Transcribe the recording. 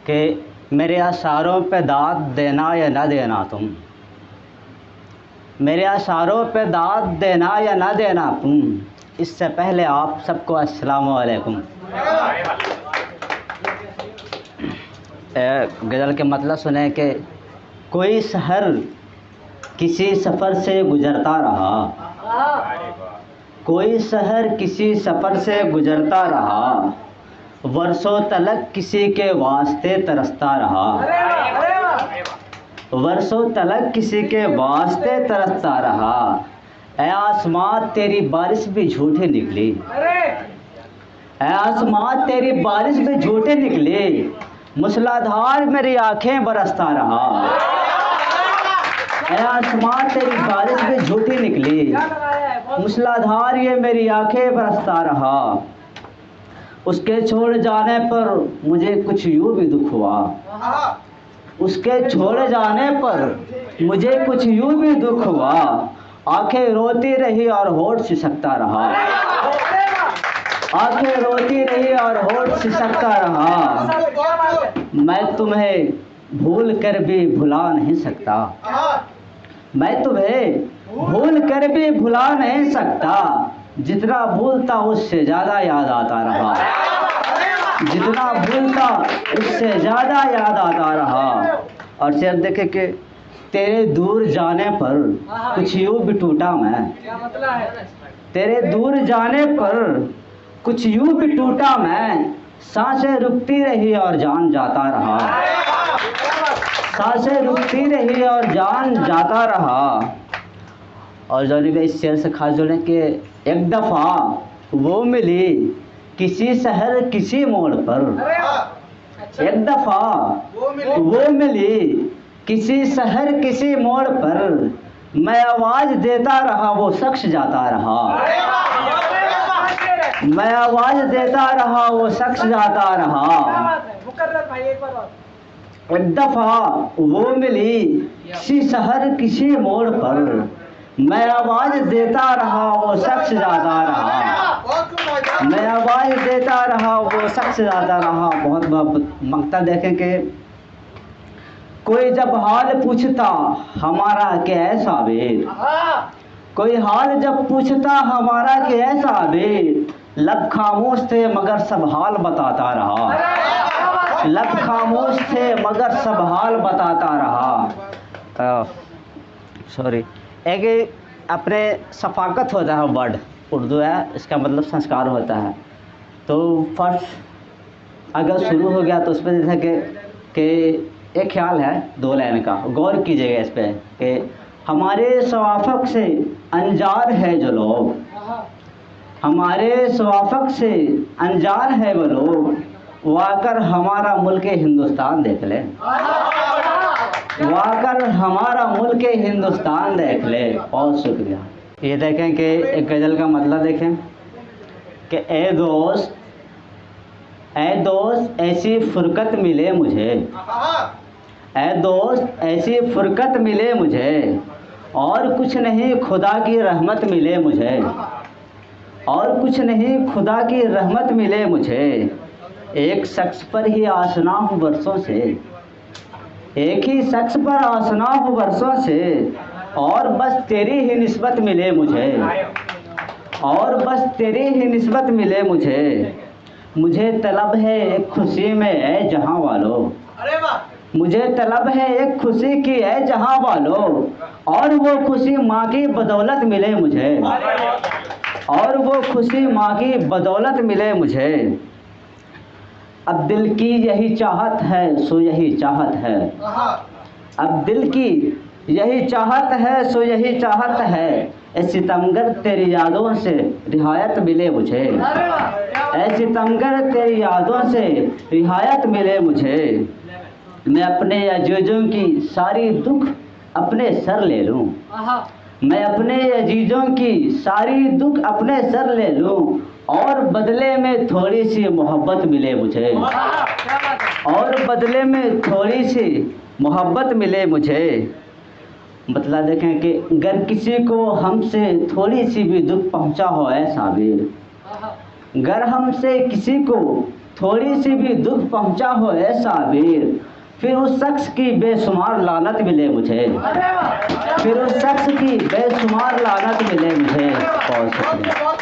कि मेरे अशारों पे दाद देना या ना देना तुम, मेरे अशारों पे दाद देना या ना देना तुम, इससे पहले आप सबको अस्सलामु अलैकुम। गज़ल के मतलब सुने कि कोई शहर किसी सफ़र से गुज़रता रहा, कोई शहर किसी सफ़र से गुज़रता रहा, वर्षों तलक किसी के वास्ते तरसता रहा, वर्षों तलक किसी के वास्ते तरसता रहा। ऐ आसमां तेरी बारिश भी झूठी निकली, ऐ आसमां तेरी बारिश भी झूठी निकली, मूसलाधार मेरी आंखें बरसता रहा। ऐ आसमां तेरी बारिश भी झूठी निकली, मूसलाधार ये मेरी आंखें बरसता रहा। उसके छोड़ जाने पर मुझे कुछ यूँ भी दुख हुआ, उसके छोड़ जाने पर मुझे कुछ यूँ भी दुख हुआ, आंखें रोती रही और होठ सिसकता रहा, आंखें रोती रही और होठ सिसकता रहा। मैं तुम्हें भूल कर भी भुला नहीं सकता, मैं तुम्हें भूल कर भी भुला नहीं सकता, जितना भूलता उससे ज़्यादा याद आता रहा, जितना भूलता उससे ज़्यादा याद आता रहा। और शेर देखे कि तेरे दूर जाने पर कुछ यूँ भी टूटा मैं, तेरे दूर जाने पर कुछ यूँ भी टूटा मैं, सांसें रुकती रही और जान जाता रहा, सांसें रुकती रही और जान जाता रहा। और जो इस शेर से खास जोड़े कि एक दफ़ा वो मिली किसी शहर किसी मोड़ पर, एक दफ़ा वो मिली किसी शहर किसी मोड़ पर, मैं आवाज़ देता रहा वो शख्स जाता रहा, मैं आवाज़ देता रहा वो शख्स जाता रहा। एक दफ़ा वो मिली किसी शहर किसी मोड़ पर, मैं आवाज़ देता रहा वो शख्स जाता रहा, मैं आवाज़ देता रहा वो शख्स जाता रहा। बहुत मकता देखें कि कोई जब हाल पूछता हमारा कि ऐ साबिर, कोई हाल जब पूछता हमारा कि ऐ साबिर, लब खामोश थे मगर सब हाल बताता रहा, लब खामोश थे मगर सब हाल बताता रहा। सॉरी, एक अपने सफाकत होता है वर्ड, उर्दू है, इसका मतलब संस्कार होता है। तो फर्स्ट अगर शुरू हो गया तो उस पर जैसे कि एक ख्याल है दो लाइन का, गौर कीजिएगा इस पर कि हमारे सवाफक से अनजार है जो लोग, हमारे सवाफक से अनजार है वो लोग, वो आकर हमारा मुल्क हिंदुस्तान देख ले, वो आकर हमारा मुल्क हिंदुस्तान देख ले। बहुत शुक्रिया। ये देखें कि एक गज़ल का मतलब देखें कि ए दोस्त ऐसी फुरकत मिले मुझे, ए दोस्त ऐसी फुरकत मिले मुझे, और कुछ नहीं खुदा की रहमत मिले मुझे, और कुछ नहीं खुदा की रहमत मिले मुझे। एक शख्स पर ही आसना हूँ बरसों से, एक ही शख्स पर आसना हूँ बरसों से, और बस तेरी ही निस्बत मिले मुझे, और बस तेरी ही निस्बत मिले मुझे। मुझे तलब है एक खुशी में ऐ जहां वालों, मुझे तलब है एक खुशी की ऐ जहां वालों, और वो खुशी माँ की बदौलत मिले मुझे, और वो खुशी माँ की बदौलत मिले मुझे। अब दिल की यही चाहत है सो यही चाहत है, अब दिल की यही चाहत है सो यही चाहत है, ऐ सितमगर तेरी यादों से रिहायत मिले मुझे, ऐ सितमगर तेरी यादों से रिहायत मिले मुझे। मैं अपने अजीजों की सारी दुख अपने सर ले लूं, मैं अपने अजीजों की सारी दुख अपने सर ले लूं, और बदले में थोड़ी सी मोहब्बत मिले मुझे, और बदले में थोड़ी सी मोहब्बत मिले मुझे। मतलब देखें कि अगर किसी को हमसे थोड़ी सी भी दुख पहुंचा हो ऐ साबिर, गर हमसे किसी को थोड़ी सी भी दुख पहुंचा हो ऐ साबिर, फिर उस शख्स की बेशुमार लानत मिले मुझे, फिर उस शख्स की बेशुमार लानत मिले मुझे। बहुत शुक्रिया।